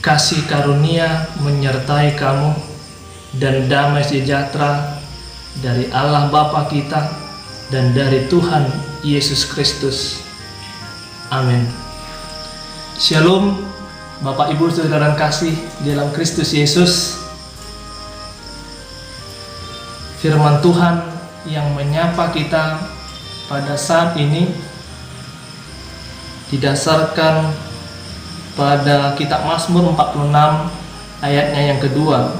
kasih karunia menyertai kamu, dan damai sejahtera dari Allah Bapa kita dan dari Tuhan Yesus Kristus. Amin. Shalom, Bapak Ibu saudara kasih dalam Kristus Yesus. Firman Tuhan yang menyapa kita pada saat ini didasarkan pada kitab Mazmur 46 ayatnya yang kedua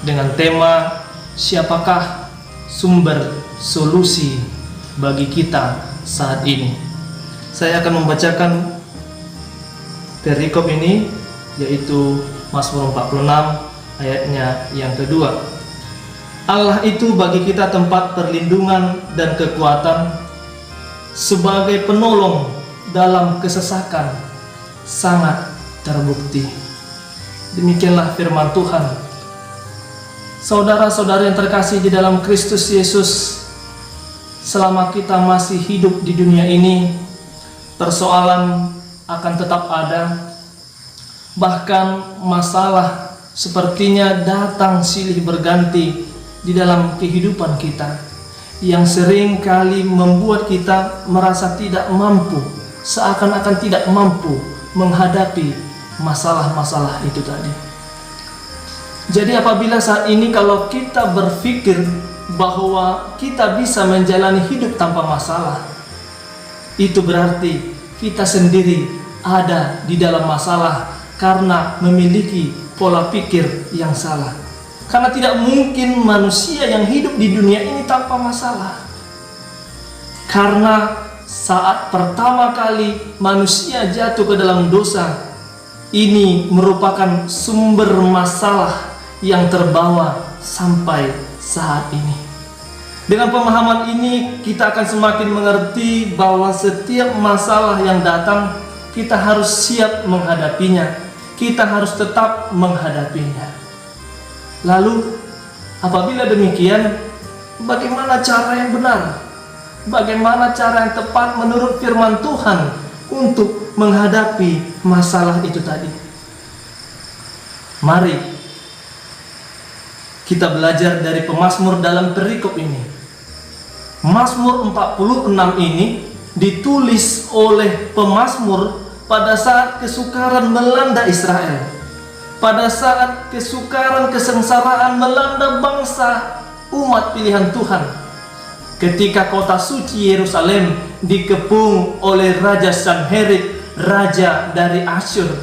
dengan tema siapakah sumber solusi bagi kita saat ini. Saya akan membacakan perikop ini, yaitu Mazmur 46 ayatnya yang kedua. Allah itu bagi kita tempat perlindungan dan kekuatan, sebagai penolong dalam kesesakan sangat terbukti. Demikianlah firman Tuhan. Saudara-saudara yang terkasih di dalam Kristus Yesus, selama kita masih hidup di dunia ini, persoalan akan tetap ada. Bahkan masalah sepertinya datang silih berganti di dalam kehidupan kita, yang sering kali membuat kita merasa tidak mampu, seakan-akan tidak mampu menghadapi masalah-masalah itu tadi. Jadi apabila saat ini kalau kita berpikir bahwa kita bisa menjalani hidup tanpa masalah, itu berarti kita sendiri ada di dalam masalah karena memiliki pola pikir yang salah. Karena tidak mungkin manusia yang hidup di dunia ini tanpa masalah. Karena saat pertama kali manusia jatuh ke dalam dosa, ini merupakan sumber masalah yang terbawa sampai saat ini. Dengan pemahaman ini, kita akan semakin mengerti bahwa setiap masalah yang datang, kita harus siap menghadapinya. Kita harus tetap menghadapinya. Lalu, apabila demikian, bagaimana cara yang benar? Bagaimana cara yang tepat menurut firman Tuhan untuk menghadapi masalah itu tadi? Mari kita belajar dari pemazmur dalam perikop ini. Mazmur 46 ini ditulis oleh pemazmur pada saat kesukaran melanda Israel. Pada saat kesukaran kesengsaraan melanda bangsa umat pilihan Tuhan, ketika kota suci Yerusalem dikepung oleh Raja Sanherib, raja dari Asyur.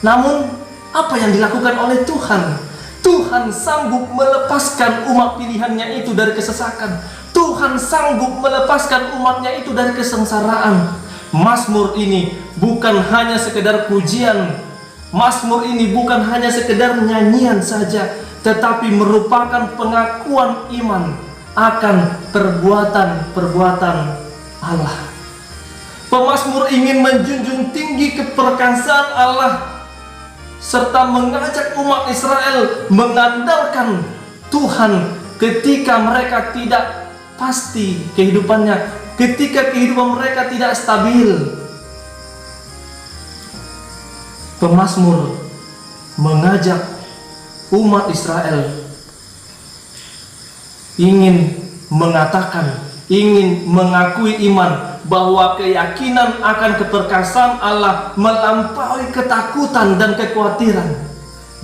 Namun apa yang dilakukan oleh Tuhan? Tuhan sanggup melepaskan umat pilihannya itu dari kesesakan. Tuhan sanggup melepaskan umatnya itu dari kesengsaraan. Mazmur ini bukan hanya sekedar pujian. Mazmur ini bukan hanya sekedar nyanyian saja, tetapi merupakan pengakuan iman akan perbuatan-perbuatan Allah. Pemazmur ingin menjunjung tinggi keperkasaan Allah, serta mengajak umat Israel mengandalkan Tuhan ketika mereka tidak pasti kehidupannya, ketika kehidupan mereka tidak stabil. Pemazmur mengajak umat Israel ingin mengatakan, ingin mengakui iman bahwa keyakinan akan keperkasaan Allah melampaui ketakutan dan kekhawatiran.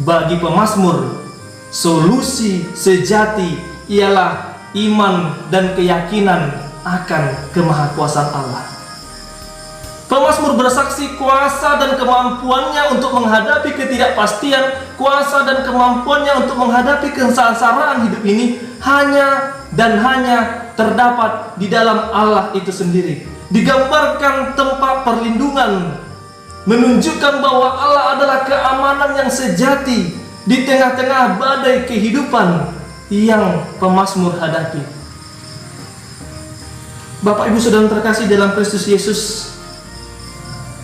Bagi pemazmur, solusi sejati ialah iman dan keyakinan akan kemahakuasaan Allah. Pemazmur bersaksi kuasa dan kemampuannya untuk menghadapi ketidakpastian, kuasa dan kemampuannya untuk menghadapi kesengsaraan hidup ini hanya dan hanya terdapat di dalam Allah itu sendiri. Digambarkan tempat perlindungan, menunjukkan bahwa Allah adalah keamanan yang sejati di tengah-tengah badai kehidupan yang pemazmur hadapi. Bapak Ibu saudara terkasih dalam Kristus Yesus,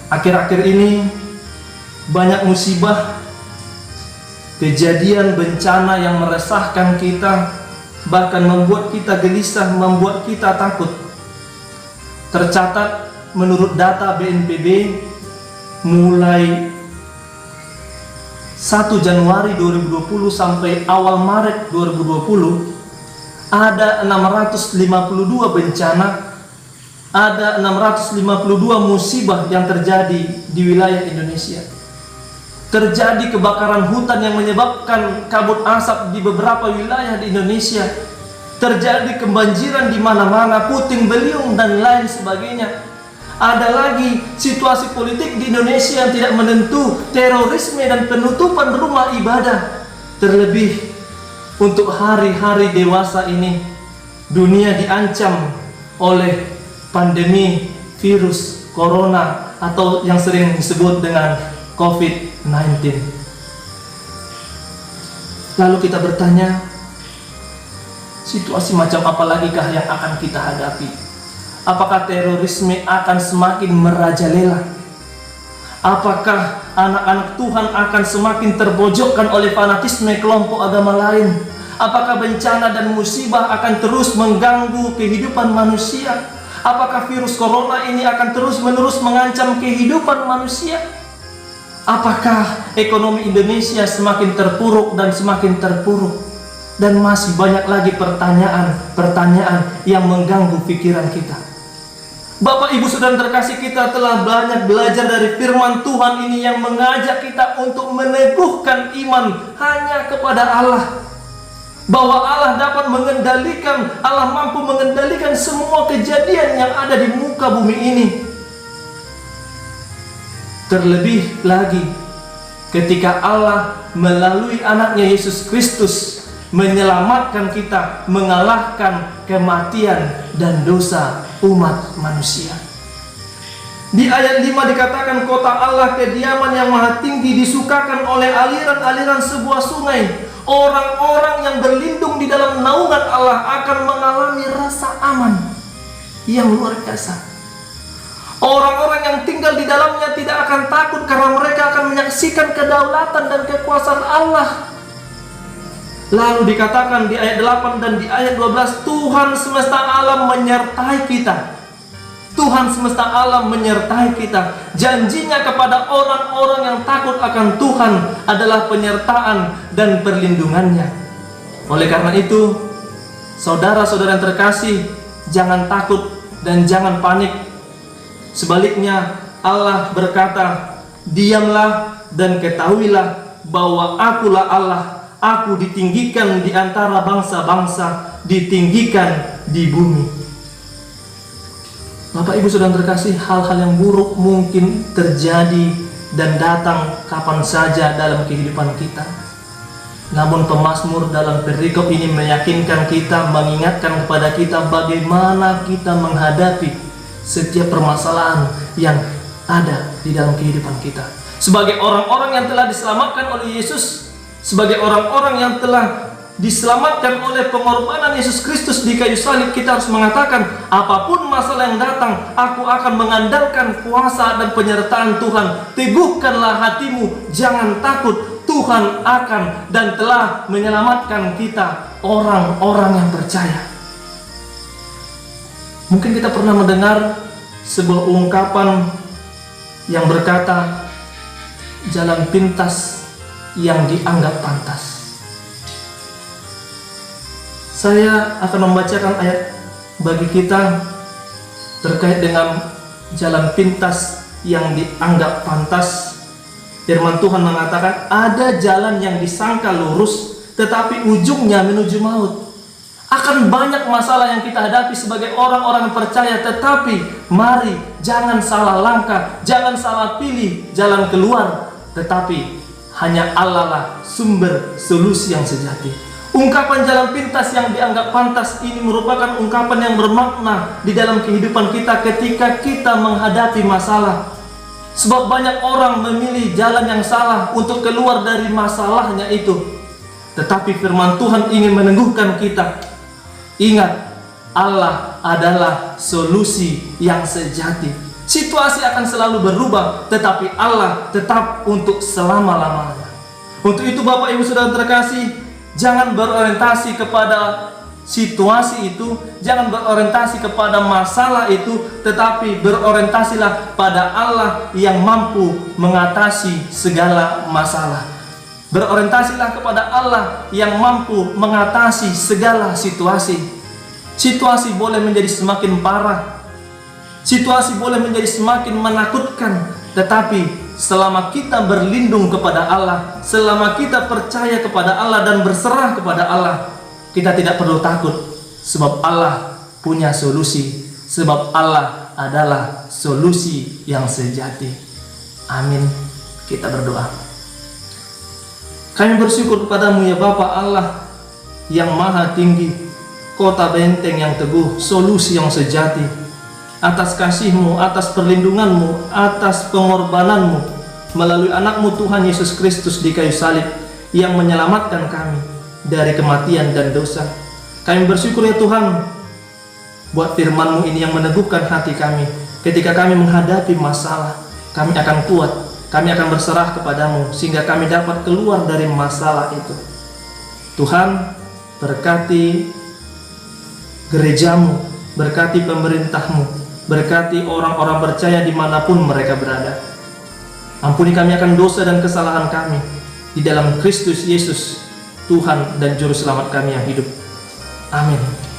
akhir-akhir ini banyak musibah, kejadian bencana yang meresahkan kita, bahkan membuat kita gelisah, membuat kita takut. Tercatat menurut data BNPB, mulai 1 Januari 2020 sampai awal Maret 2020 ada 652 bencana, ada 652 musibah yang terjadi di wilayah Indonesia. Terjadi kebakaran hutan yang menyebabkan kabut asap di beberapa wilayah di Indonesia. Terjadi kebanjiran di mana-mana, puting beliung dan lain sebagainya. Ada lagi situasi politik di Indonesia yang tidak menentu, terorisme dan penutupan rumah ibadah. Terlebih untuk hari-hari dewasa ini, dunia diancam oleh pandemi virus corona atau yang sering disebut dengan COVID-19. Lalu kita bertanya, situasi macam apa lagi kah yang akan kita hadapi? Apakah terorisme akan semakin merajalela? Apakah anak-anak Tuhan akan semakin terpojokkan oleh fanatisme kelompok agama lain? Apakah bencana dan musibah akan terus mengganggu kehidupan manusia? Apakah virus corona ini akan terus-menerus mengancam kehidupan manusia? Apakah ekonomi Indonesia semakin terpuruk dan semakin terpuruk? Dan masih banyak lagi pertanyaan-pertanyaan yang mengganggu pikiran kita. Bapak Ibu Saudara terkasih, kita telah banyak belajar dari firman Tuhan ini yang mengajak kita untuk meneguhkan iman hanya kepada Allah. Bahwa Allah dapat mengendalikan, Allah mampu mengendalikan semua kejadian yang ada di muka bumi ini. Terlebih lagi ketika Allah melalui anaknya Yesus Kristus menyelamatkan kita, mengalahkan kematian dan dosa umat manusia. Di ayat 5 dikatakan, kota Allah kediaman yang maha tinggi disukakan oleh aliran-aliran sebuah sungai. Orang-orang yang berlindung di dalam naungan Allah akan mengalami rasa aman yang luar biasa. Orang-orang yang tinggal di dalamnya tidak akan takut karena mereka akan menyaksikan kedaulatan dan kekuasaan Allah. Lalu dikatakan di ayat 8 dan di ayat 12, Tuhan semesta alam menyertai kita. Tuhan semesta alam menyertai kita. Janjinya kepada orang-orang yang takut akan Tuhan adalah penyertaan dan perlindungannya. Oleh karena itu, saudara-saudara yang terkasih, jangan takut dan jangan panik. Sebaliknya, Allah berkata, diamlah dan ketahuilah bahwa Akulah Allah. Aku ditinggikan di antara bangsa-bangsa, ditinggikan di bumi. Bapak Ibu Saudara terkasih, hal-hal yang buruk mungkin terjadi dan datang kapan saja dalam kehidupan kita. Namun pemazmur dalam perikop ini meyakinkan kita, mengingatkan kepada kita bagaimana kita menghadapi setiap permasalahan yang ada di dalam kehidupan kita. Sebagai orang-orang yang telah diselamatkan oleh Yesus, sebagai orang-orang yang telah diselamatkan oleh pengorbanan Yesus Kristus di kayu salib, kita harus mengatakan, apapun masalah yang datang, aku akan mengandalkan kuasa dan penyertaan Tuhan. Teguhkanlah hatimu, jangan takut, Tuhan akan dan telah menyelamatkan kita, orang-orang yang percaya. Mungkin kita pernah mendengar sebuah ungkapan yang berkata, jalan pintas yang dianggap pantas. Saya akan membacakan ayat bagi kita terkait dengan jalan pintas yang dianggap pantas. Firman Tuhan mengatakan, ada jalan yang disangka lurus tetapi ujungnya menuju maut. Akan banyak masalah yang kita hadapi sebagai orang-orang percaya, tetapi mari jangan salah langkah, jangan salah pilih jalan keluar, tetapi hanya Allah lah sumber solusi yang sejati. Ungkapan jalan pintas yang dianggap pantas ini merupakan ungkapan yang bermakna di dalam kehidupan kita ketika kita menghadapi masalah. Sebab banyak orang memilih jalan yang salah untuk keluar dari masalahnya itu. Tetapi firman Tuhan ingin meneguhkan kita. Ingat, Allah adalah solusi yang sejati. Situasi akan selalu berubah, tetapi Allah tetap untuk selama-lamanya. Untuk itu Bapak Ibu Saudara terkasih, jangan berorientasi kepada situasi itu, jangan berorientasi kepada masalah itu, tetapi berorientasilah pada Allah yang mampu mengatasi segala masalah. Berorientasilah kepada Allah yang mampu mengatasi segala situasi. Situasi boleh menjadi semakin parah, situasi boleh menjadi semakin menakutkan, tetapi selama kita berlindung kepada Allah, selama kita percaya kepada Allah dan berserah kepada Allah, kita tidak perlu takut, sebab Allah punya solusi, sebab Allah adalah solusi yang sejati. Amin. Kita berdoa. Kami bersyukur kepadamu ya Bapa Allah yang maha tinggi, kota benteng yang teguh, solusi yang sejati. Atas kasih-Mu, atas perlindungan-Mu, atas pengorbanan-Mu melalui anak-Mu Tuhan Yesus Kristus di kayu salib yang menyelamatkan kami dari kematian dan dosa. Kami bersyukur ya Tuhan buat firman-Mu ini yang meneguhkan hati kami. Ketika kami menghadapi masalah, kami akan kuat, kami akan berserah kepadamu sehingga kami dapat keluar dari masalah itu. Tuhan, berkati gerejamu, berkati pemerintahmu, berkati orang-orang percaya dimanapun mereka berada. Ampuni kami akan dosa dan kesalahan kami di dalam Kristus Yesus, Tuhan dan Juru Selamat kami yang hidup. Amin.